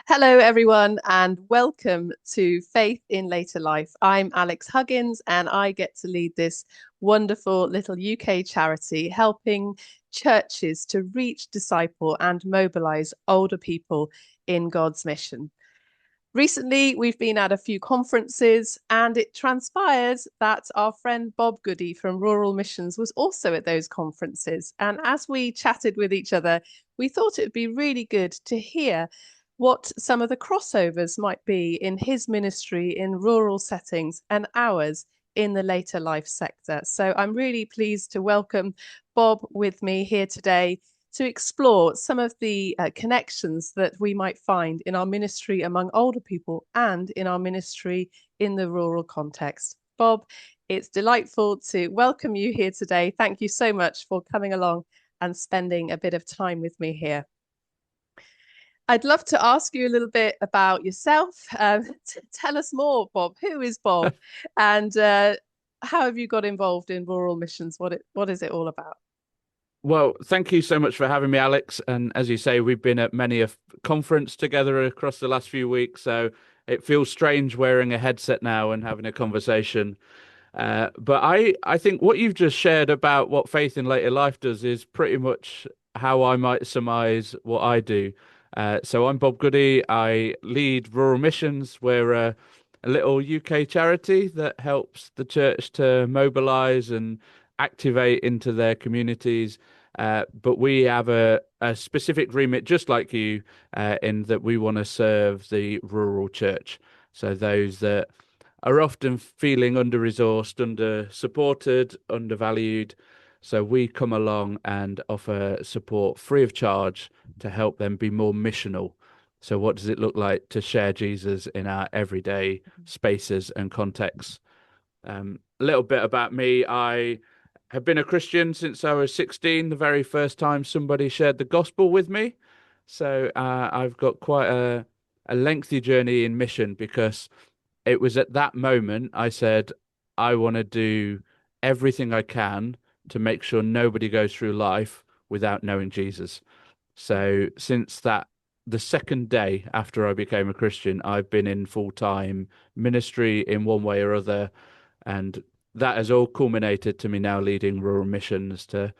Hello, everyone, and welcome to Faith in Later Life. I'm Alex Huggins, and I get to lead this wonderful little UK charity helping churches to reach, disciple, and mobilize older people in God's mission. Recently, we've been at a few conferences, and it transpires that our friend Bob Goody from Rural Missions was also at those conferences. And as we chatted with each other, we thought it would be really good to hear what some of the crossovers might be in his ministry in rural settings and ours in the later life sector. So I'm really pleased to welcome Bob with me here today to explore some of the connections that we might find in our ministry among older people and in our ministry in the rural context. Bob, it's delightful to welcome you here today. Thank you so much for coming along and spending a bit of time with me here. I'd love to ask you a little bit about yourself. Tell us more, Bob. Who is Bob? And how have you got involved in rural missions? What is it all about? Well, thank you so much for having me, Alex. And as you say, we've been at many a conference together across the last few weeks, so it feels strange wearing a headset now and having a conversation. But I think what you've just shared about what faith in later life does is pretty much how I might surmise what I do. So I'm Bob Goody. I lead Rural Missions. We're a little UK charity that helps the church to mobilize and activate into their communities. But we have a specific remit, just like you, in that we want to serve the rural church. So those that are often feeling under-resourced, under-supported, undervalued. So we come along and offer support free of charge to help them be more missional. So what does it look like to share Jesus in our everyday spaces and contexts? A little bit about me. I have been a Christian since I was 16, the very first time somebody shared the gospel with me. So I've got quite a lengthy journey in mission because it was at that moment I said, I want to do everything I can to make sure nobody goes through life without knowing Jesus. So since that, the second day after I became a Christian, I've been in full-time ministry in one way or other. And that has all culminated to me now leading rural missions to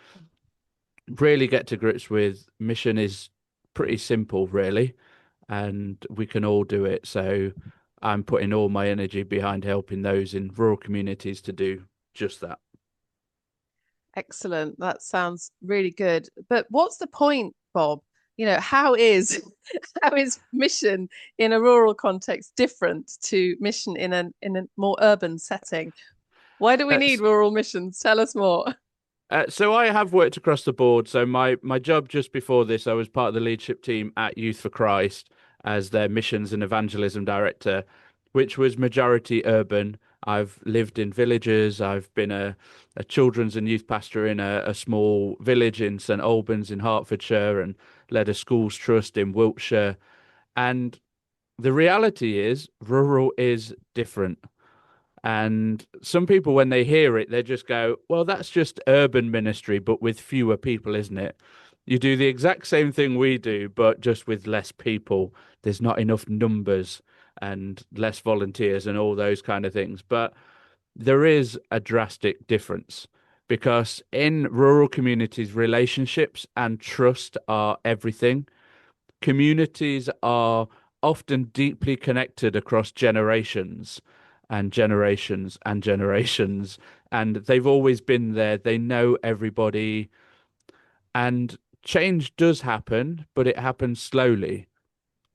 really get to grips with mission is pretty simple, really, and we can all do it. So I'm putting all my energy behind helping those in rural communities to do just that. Excellent. That sounds really good. But what's the point, Bob? How is how is mission in a rural context different to mission in a more urban setting? Why do we Uh, need rural missions? Tell us more. so I have worked across the board. So my job just before this, I was part of the leadership team at Youth for Christ as their missions and evangelism director, which was majority urban. I've lived in villages. I've been a children's and youth pastor in a small village in St Albans in Hertfordshire and led a schools trust in Wiltshire. And the reality is, rural is different. And some people, when they hear it, they just go, well, that's just urban ministry, but with fewer people, isn't it? You do the exact same thing we do, but just with less people. There's not enough numbers and less volunteers and all those kind of things. But there is a drastic difference because in rural communities, relationships and trust are everything. Communities are often deeply connected across generations and generations and generations, and they've always been there. They know everybody, and change does happen, but it happens slowly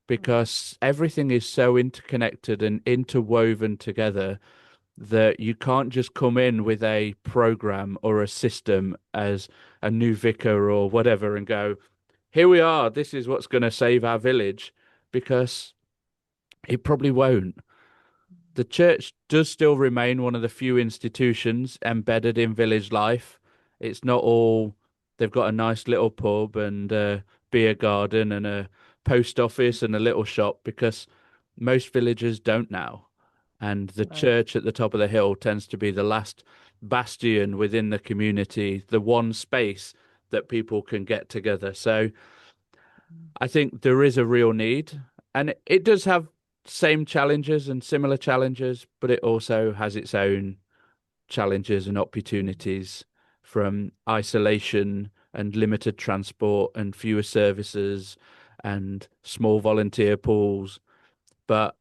because everything is so interconnected and interwoven together that you can't just come in with a program or a system as a new vicar or whatever and go, here we are, this is what's going to save our village, because it probably won't. The church does still remain one of the few institutions embedded in village life. It's not all, they've got a nice little pub and a beer garden and a post office and a little shop, because most villages don't now. And the Right. church at the top of the hill tends to be the last bastion within the community, the one space that people can get together. So I think there is a real need. And it does have same challenges and similar challenges, but it also has its own challenges and opportunities from isolation and limited transport and fewer services and small volunteer pools. But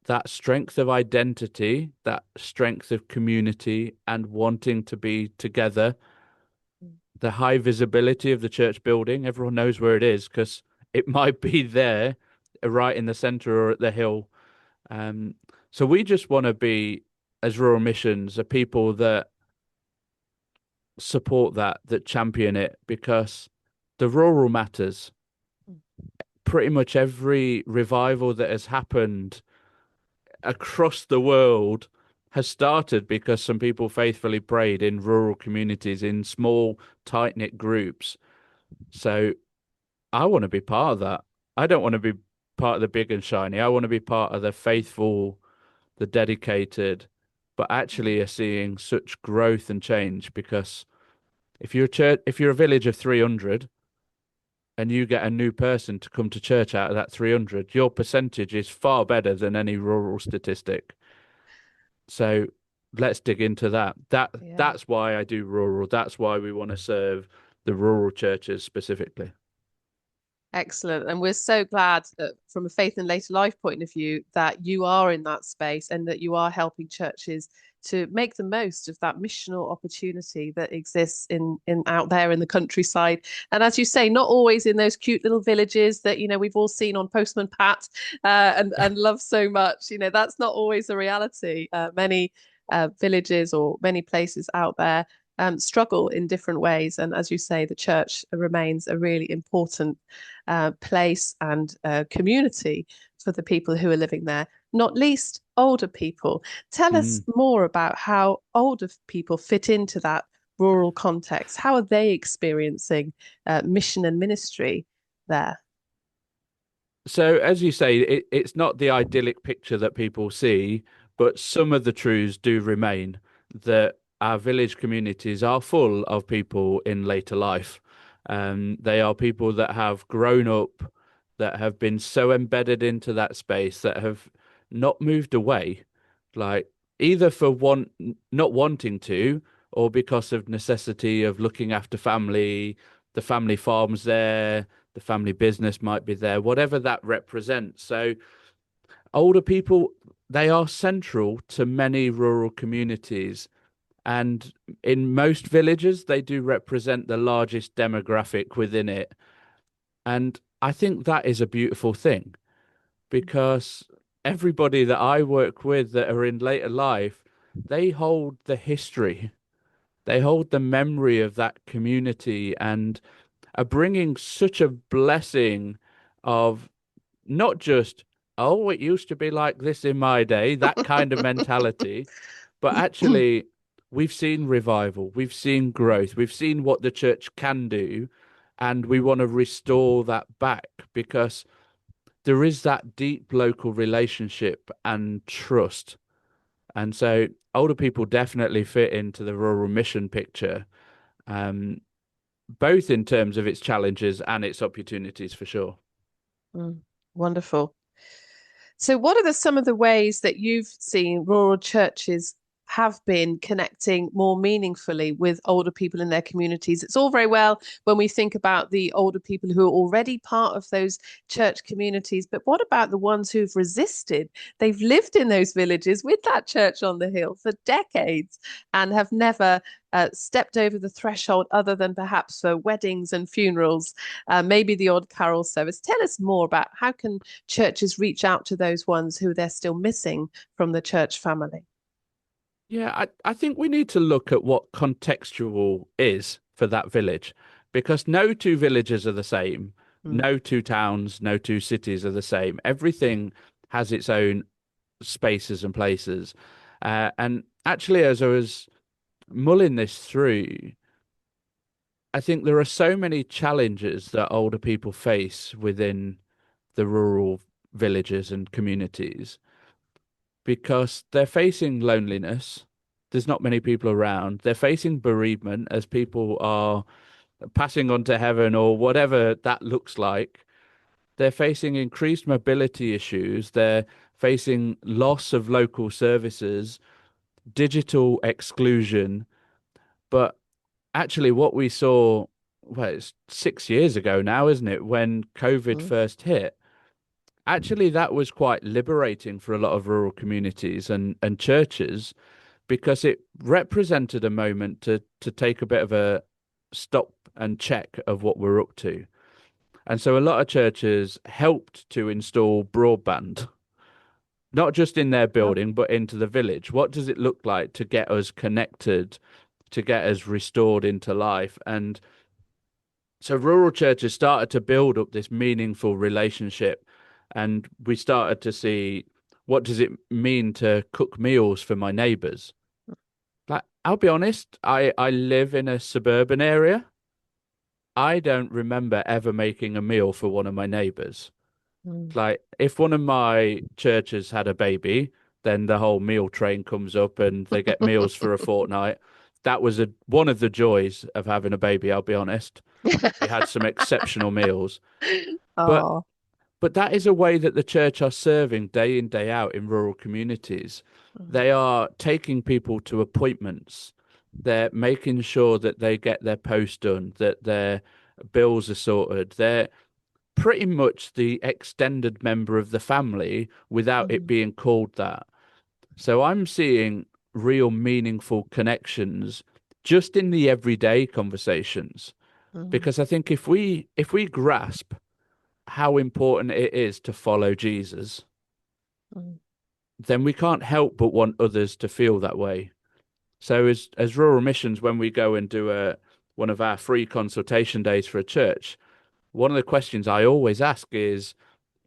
that strength of identity, that strength of community and wanting to be together, the high visibility of the church building, everyone knows where it is because it might be there, right in the center or at the hill. Um, so we just want to be, as Rural Missions, a people that support that, that champion it, because the rural matters. Pretty much every revival that has happened across the world has started because some people faithfully prayed in rural communities, in small, tight-knit groups. So I want to be part of that. I don't want to be part of the big and shiny. I want to be part of the faithful, the dedicated, but actually are seeing such growth and change because if you're a village of 300 and you get a new person to come to church out of that 300, your percentage is far better than any rural statistic. So let's dig into that. Yeah. That's why I do rural. That's why we want to serve the rural churches specifically. Excellent. And we're so glad that from a faith and later life point of view that you are in that space and that you are helping churches to make the most of that missional opportunity that exists in out there in the countryside. And as you say, not always in those cute little villages that, we've all seen on Postman Pat and love so much. That's not always the reality. Many villages or many places out there struggle in different ways. And as you say, the church remains a really important place and community for the people who are living there, not least older people. Tell us Mm. more about how older people fit into that rural context. How are they experiencing mission and ministry there? So, as you say, it's not the idyllic picture that people see, but some of the truths do remain that our village communities are full of people in later life. They are people that have grown up, that have been so embedded into that space, that have not moved away, like either for not wanting to, or because of necessity of looking after family, the family farms there, the family business might be there, whatever that represents. So older people, they are central to many rural communities. And in most villages, they do represent the largest demographic within it. And I think that is a beautiful thing because everybody that I work with that are in later life, they hold the history, they hold the memory of that community and are bringing such a blessing of not just, oh, it used to be like this in my day, that kind of mentality, but actually, we've seen revival, we've seen growth, we've seen what the church can do, and we want to restore that back because there is that deep local relationship and trust. And so, older people definitely fit into the rural mission picture, um, both in terms of its challenges and its opportunities for sure. Mm, wonderful. So, what are some of the ways that you've seen rural churches have been connecting more meaningfully with older people in their communities? It's all very well when we think about the older people who are already part of those church communities, but what about the ones who've resisted? They've lived in those villages with that church on the hill for decades and have never stepped over the threshold other than perhaps for weddings and funerals, maybe the odd carol service. Tell us more about how can churches reach out to those ones who they're still missing from the church family. Yeah, I think we need to look at what contextual is for that village because no two villages are the same. Mm. No two towns, no two cities are the same. Everything has its own spaces and places. And actually, as I was mulling this through, I think there are so many challenges that older people face within the rural villages and communities because they're facing loneliness. There's not many people around. They're facing bereavement as people are passing on to heaven or whatever that looks like. They're facing increased mobility issues. They're facing loss of local services, digital exclusion. But actually, what we saw, well, it's 6 years ago now, isn't it, when COVID Mm, first hit? Actually, that was quite liberating for a lot of rural communities and churches because it represented a moment to take a bit of a stop and check of what we're up to. And so a lot of churches helped to install broadband, not just in their yeah. building, but into the village. What does it look like to get us connected, to get us restored into life? And so rural churches started to build up this meaningful relationship, and we started to see what does it mean to cook meals for my neighbors. Like, I'll be honest, I live in a suburban area. I don't remember ever making a meal for one of my neighbors. Mm. Like, if one of my churches had a baby, then the whole meal train comes up and they get meals for a fortnight. That was one of the joys of having a baby, I'll be honest. We had some exceptional meals. But Oh. but that is a way that the church are serving day in, day out in rural communities. Mm, They are taking people to appointments. They're making sure that they get their post done, that their bills are sorted. They're pretty much the extended member of the family without it mm, being called that. So I'm seeing real meaningful connections just in the everyday conversations. mm, Because I think if we grasp how important it is to follow Jesus, mm, then we can't help but want others to feel that way. So as rural missions, when we go and do a one of our free consultation days for a church, one of the questions I always ask is,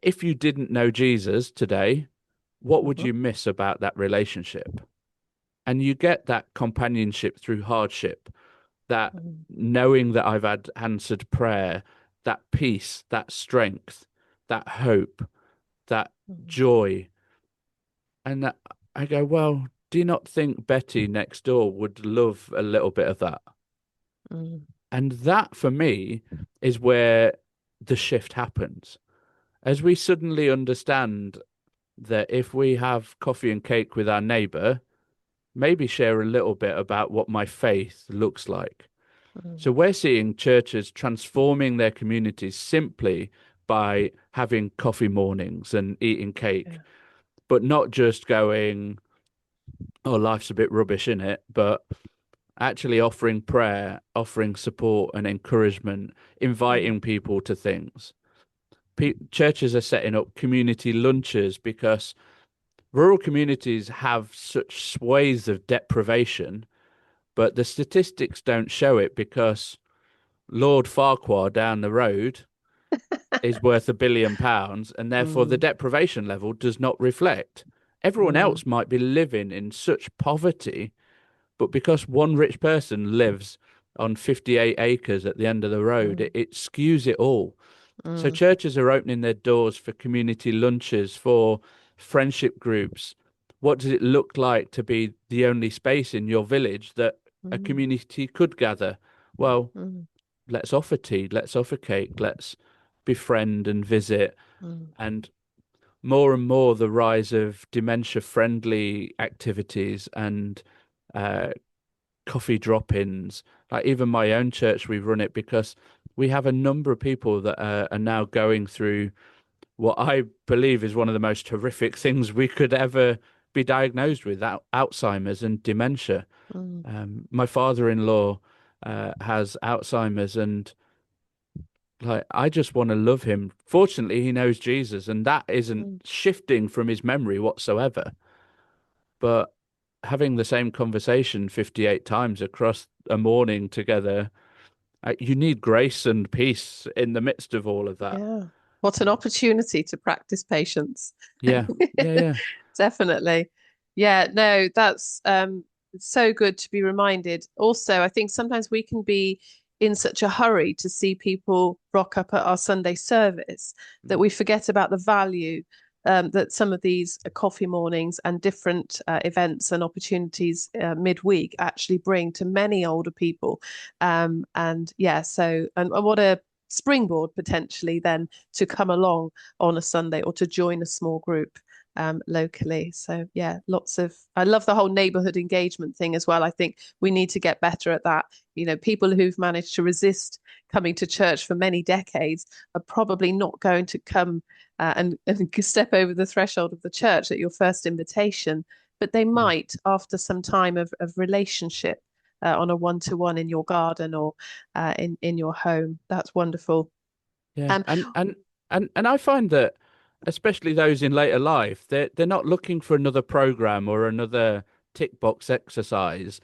if you didn't know Jesus today, what would mhm, you miss about that relationship? And you get that companionship through hardship, that mm, knowing that I've had answered prayer, that peace, that strength, that hope, that mm, joy. And that I go, well, do you not think Betty next door would love a little bit of that? mm, And that for me is where the shift happens. As we suddenly understand that if we have coffee and cake with our neighbor, maybe share a little bit about what my faith looks like. mm. So we're seeing churches transforming their communities simply by having coffee mornings and eating cake, Yeah. but not just going, oh, life's a bit rubbish in it, but actually offering prayer, offering support and encouragement, Mm, inviting people to things. Churches are setting up community lunches because rural communities have such swathes of deprivation, but the statistics don't show it because Lord Farquhar down the road is worth £1 billion, and therefore the mm, deprivation level does not reflect. Everyone mm, else might be living in such poverty, but because one rich person lives on 58 acres at the end of the road, mm, it skews it all. So mm, churches are opening their doors for community lunches, for friendship groups. What does it look like to be the only space in your village that a mm, community could gather? Well, mm, let's offer tea, let's offer cake, let's befriend and visit. mm, And more the rise of dementia friendly activities and uh, coffee drop-ins. Like even my own church, we run it because we have a number of people that are now going through what I believe is one of the most horrific things we could ever be diagnosed with, Alzheimer's and dementia. mm, My father-in-law has Alzheimer's, and like I just want to love him. Fortunately, he knows Jesus, and that isn't mm. shifting from his memory whatsoever. But having the same conversation 58 times across a morning together, you need grace and peace in the midst of all of that. Yeah. What an opportunity to practice patience. Yeah, yeah, yeah. Definitely. Yeah, no, that's so good to be reminded. Also, I think sometimes we can be in such a hurry to see people rock up at our Sunday service that Mm, we forget about the value that some of these coffee mornings and different events and opportunities midweek actually bring to many older people. And yeah, so and what a springboard potentially then to come along on a Sunday or to join a small group locally. So yeah, I love the whole neighborhood engagement thing as well. I think we need to get better at that. People who've managed to resist coming to church for many decades are probably not going to come and step over the threshold of the church at your first invitation, but they Mm. might after some time of relationship on a one-to-one in your garden or in your home. That's wonderful. Yeah, Um, and I find that especially those in later life, they're not looking for another program or another tick box exercise.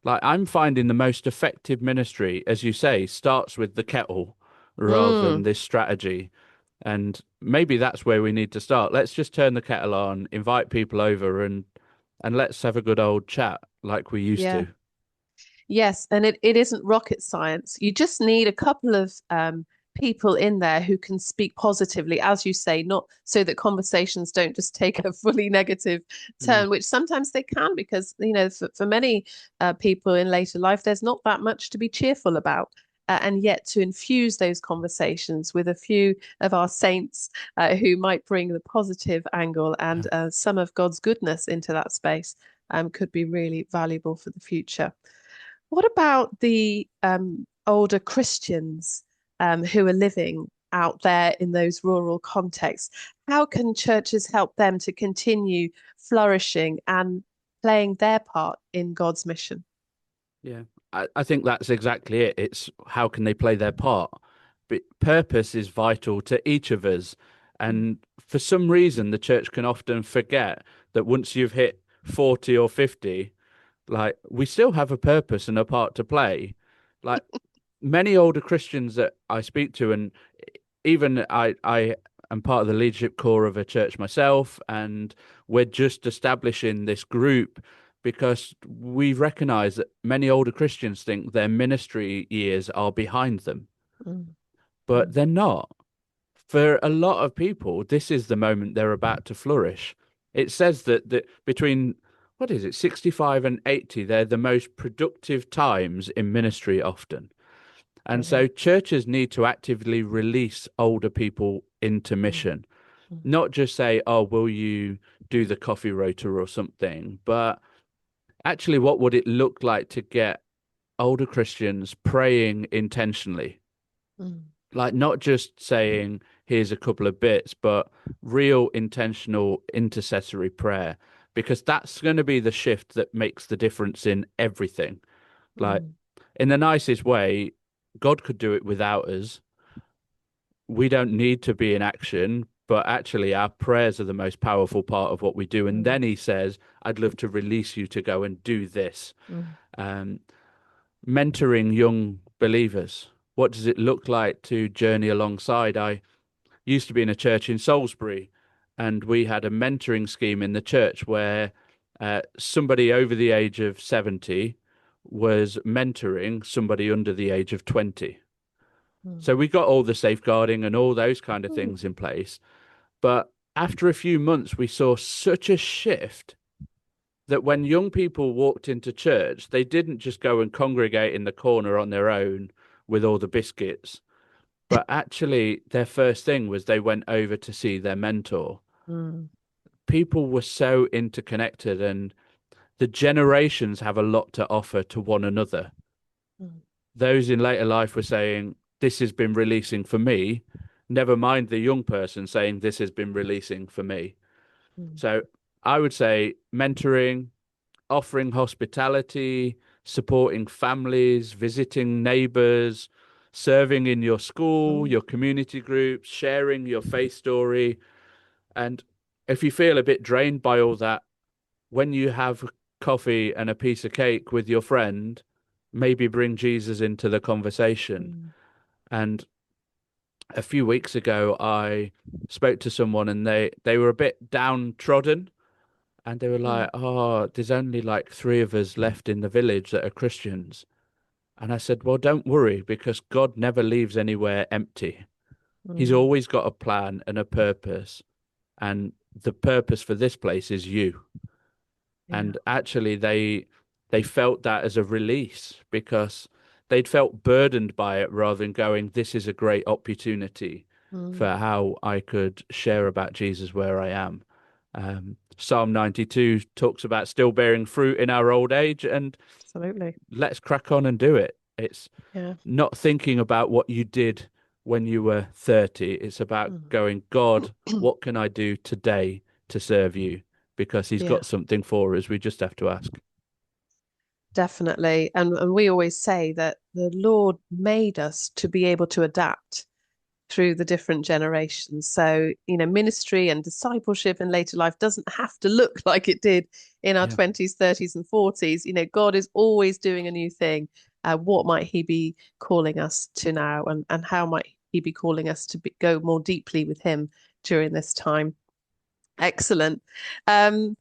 Like I'm finding the most effective ministry, as you say, starts with the kettle rather than mm, this strategy. And maybe that's where we need to start. Let's just turn the kettle on, invite people over and let's have a good old chat like we used yeah. to. Yes, and it isn't rocket science. You just need a couple of people in there who can speak positively, as you say, not so that conversations don't just take a fully negative Mm. turn, which sometimes they can, because, for many people in later life, there's not that much to be cheerful about. And yet, to infuse those conversations with a few of our saints who might bring the positive angle Yeah. and some of God's goodness into that space could be really valuable for the future. What about the older Christians who are living out there in those rural contexts? How can churches help them to continue flourishing and playing their part in God's mission? Yeah, I think that's exactly it. It's how can they play their part? But purpose is vital to each of us. Mm. And for some reason, the church can often forget that once you've hit 40 or 50, like we still have a purpose and a part to play. Like many older Christians that I speak to, and even I am part of the leadership core of a church myself, and we're just establishing this group because we recognize that many older Christians think their ministry years are behind them, Mm. but Mm. they're not. For a lot of people, this is the moment they're about to flourish. It says that between, what is it, 65 and 80, they're the most productive times in ministry often. And so Brilliant. churches need to actively release older people into Mm. mission, Mm. not just say, oh, will you do the coffee rotor or something, but actually, what would it look like to get older Christians praying intentionally? Mm. Like, not just saying, here's a couple of bits, but real intentional intercessory prayer, because that's going to be the shift that makes the difference in everything. Like, Mm. in the nicest way, God could do it without us. We don't need to be in action, but actually our prayers are the most powerful part of what we do. And Mm. then he says, I'd love to release you to go and do this. Mm. Um, Mentoring young believers. What does it look like to journey alongside? I used to be in a church in Salisbury, and we had a mentoring scheme in the church where somebody over the age of 70 was mentoring somebody under the age of 20. So Mm. we got all the safeguarding and all those kind of Mm. things in place. But after a few months, we saw such a shift that when young people walked into church, they didn't just go and congregate in the corner on their own with all the biscuits, but actually their first thing was they went over to see their mentor. Mm. People were so interconnected, and the generations have a lot to offer to one another. Mm. Those in later life were saying, this has been releasing for me. Never mind the young person saying, this has been releasing for me. Mm. So I would say mentoring, offering hospitality, supporting families, visiting neighbors, serving in your school, Mm. your community groups, sharing your faith story. And if you feel a bit drained by all that, when you have coffee and a piece of cake with your friend, maybe bring Jesus into the conversation. Mm. And a few weeks ago, I spoke to someone and they were a bit downtrodden and they were Mm. like, oh, there's only like three of us left in the village that are Christians. And I said, well, don't worry because God never leaves anywhere empty. He's Mm. always got a plan and a purpose. And the purpose for this place is you. Yeah. And actually they felt that as a release because they'd felt burdened by it rather than going, this is a great opportunity for Mm, how I could share about Jesus where I am. Psalm 92 talks about still bearing fruit in our old age, and absolutely. let's crack on and do it. It's Yeah. not thinking about what you did when you were 30. It's about Mm. going, God, what can I do today to serve you? Because he's Yeah, got something for us. We just have to ask. definitely. And we always say that the Lord made us to be able to adapt through the different generations. So, ministry and discipleship in later life doesn't have to look like it did in our Yeah. 20s, 30s, and 40s. God is always doing a new thing. What might he be calling us to now? And how might he be calling us to go more deeply with him during this time? Excellent. Um,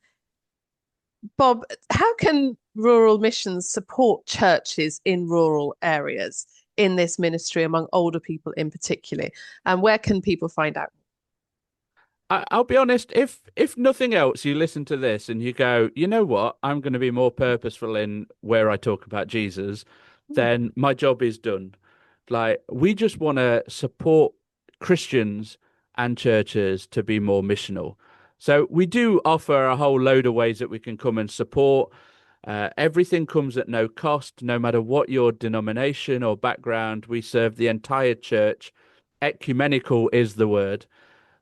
Bob, how can rural missions support churches in rural areas in this ministry among older people in particular? And where can people find out? I'll be honest, if nothing else, you listen to this and you go, you know what, I'm going to be more purposeful in where I talk about Jesus, Hmm. then my job is done. Like, we just want to support Christians and churches to be more missional. So we do offer a whole load of ways that we can come and support. Everything comes at no cost, no matter what your denomination or background. We serve the entire church. Ecumenical is the word,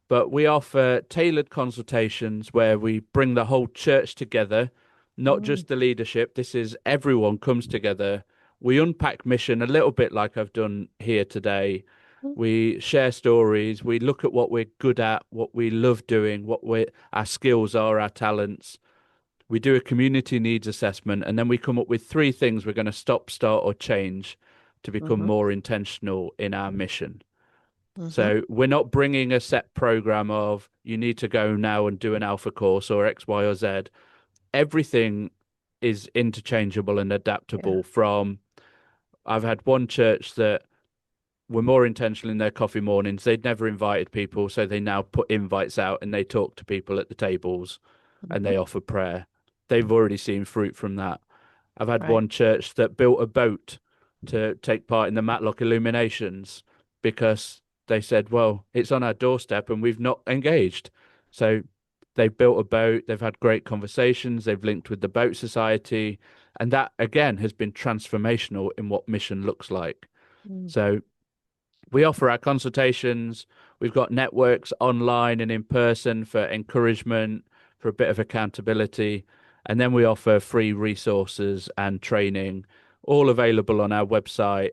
but we offer tailored consultations where we bring the whole church together, not Mm, just the leadership. This is everyone comes together. We unpack mission a little bit like I've done here today. mm, We share stories. We look at what we're good at, what we love doing, our skills are, our talents. We do a community needs assessment, and then we come up with three things we're going to stop, start, or change to become mhm, more intentional in our mission. mhm. So we're not bringing a set program of you need to go now and do an alpha course or X, Y, or Z. Everything is interchangeable and Yeah. adaptable from I've had one church that were more intentional in their coffee mornings. They'd never invited people, so they now put invites out and they talk to people at the tables and Mhm. they offer prayer. They've already seen fruit from that. I've had Right. one church that built a boat to take part in the Matlock illuminations because they said, well, it's on our doorstep and we've not engaged. So they've built a boat, they've had great conversations, they've linked with the Boat Society, and that again has been transformational in what mission looks like. Mm, So we offer our consultations. We've got networks online and in person for encouragement, for a bit of accountability. And then we offer free resources and training, all available on our website.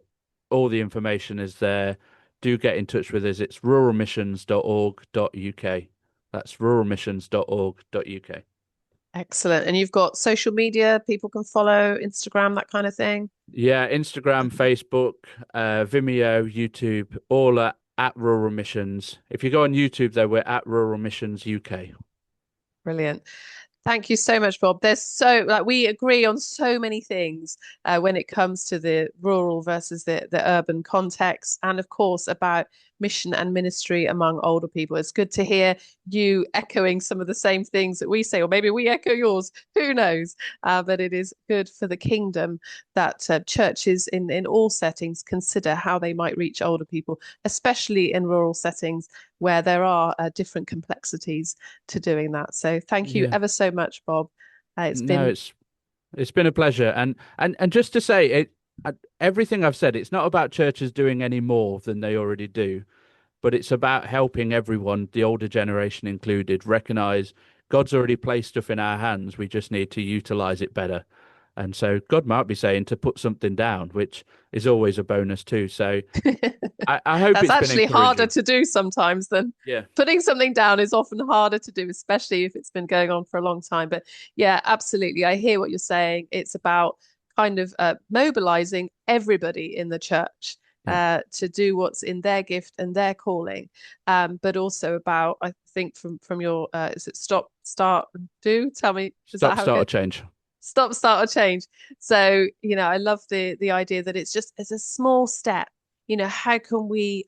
All the information is there. Do get in touch with us. It's ruralmissions.org.uk. That's ruralmissions.org.uk. excellent. And you've got social media, people can follow, Instagram, that kind of thing. Yeah, Instagram, Facebook, Vimeo, YouTube, all at Rural Missions. If you go on YouTube, though, we're at Rural Missions UK. Brilliant. Thank you so much, Bob. There's so like we agree on so many things when it comes to the rural versus the urban context, and of course about mission and ministry among older people. It's good to hear you echoing some of the same things that we say, or maybe we echo yours. Who knows? But it is good for the kingdom that churches in all settings consider how they might reach older people, especially in rural settings where there are different complexities to doing that. So thank you Yeah. ever so much, Bob. It's No, been it's been a pleasure. And just to say everything I've said, it's not about churches doing any more than they already do, but it's about helping everyone, the older generation included, recognize God's already placed stuff in our hands. We just need to utilize it better. And so God might be saying to put something down, which is always a bonus too. So I hope that's it's been actually harder encouraging. to do sometimes than Yeah. putting something down is often harder to do, especially if it's been going on for a long time. But yeah, absolutely. I hear what you're saying. It's about kind of mobilizing everybody in the church Yeah. to do what's in their gift and their calling, but also about, I think from your, is it stop, start, and do? Tell me, is that Stop, how it start, or goes? change. Stop, start, or change. So, I love the idea that it's a small step. How can we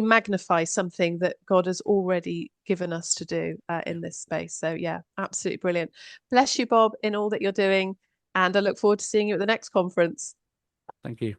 magnify something that God has already given us to do Yeah. in this space? So yeah, absolutely brilliant. Bless you, Bob, in all that you're doing, and I look forward to seeing you at the next conference. Thank you.